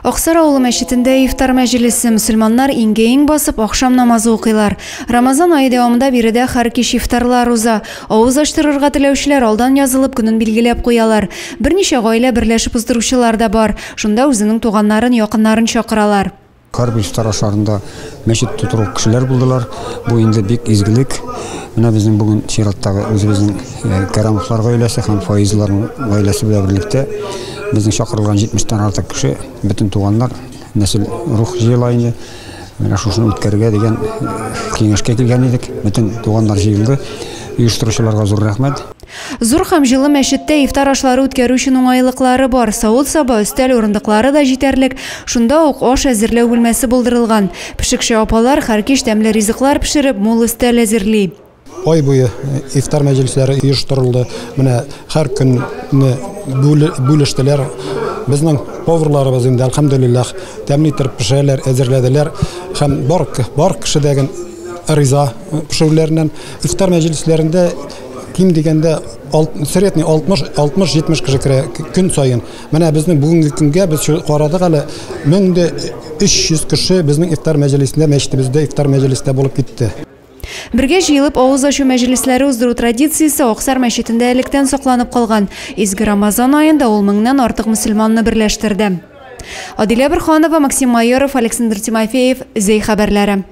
Аксар авылы мәчетендә ифтар мәҗлесе мөселманнар иңгә-иң басып ахшам намазы укыйлар. Рамазан айы дәвамында биредә һәр кич ифтарлар уза. Авыз ачтырырга теләүчеләр алдан язылып көнен билгеләп куялар. Берничә гаилә берләшеп уздыручылар да бар. Шунда үзенең туганнарын, якыннарын чакыралар. Карбы ифтар ашларында мәчет тутыру кешеләр булдылар. Бу инде бик изгелек. Менә безнең бүген чираттагы үзебезнең Кәрамовлар гаиләсе һәм Фаизларның гаиләсе белән берлектә безнең чакырылган 70-тән артык кеше, бөтен туганнар, нәсел рух җыелайны. Менә шуны үткәргә дигән киңәшкә килгән идек. Бөтен туганнар җыелды. Оештыручыларга зур рәхмәт. Зур һәм җылы мәчеттә ифтар ашлары үткәрү өчен уңайлыклары бар. Савыт-саба, өстәл урындыклары да җитәрлек. Шунда ук аш әзерләү бүлмәсе булдырылган. Пешекче апалар һәр кич тәмле ризыклар пешереп, мул өстәл әзерли. Ай буе ифтар мәҗлесләре оештырылды. Менә һәр көнне бүлештеләр. Безнең поварларыбыз инде әлхәмдүлиллаһ тәмле итеп пешерәләр, әзерләделәр. Һәм бар кешедәген риза пешерүләреннән ифтар мәҗлесләрендә ким дигәндә средний 60-70 кеше керә көн саен. Менә безнең бүгенге көнгә без карадык әле 1300 кеше безнең ифтар мәҗлесендә, мәчетебездә ифтар мәҗлесендә булып китте. Бергә җыелып авыз ачу мәҗлесләре уздыру традициясе Аксар мәчетендә электән сакланып калган. Изге Рамазан аенда ул 1000-нан артык мөселманны берләштерде. Адилә Бирханова, Максим Майоров, Александр Тимофеев, Зей хәбәрләре.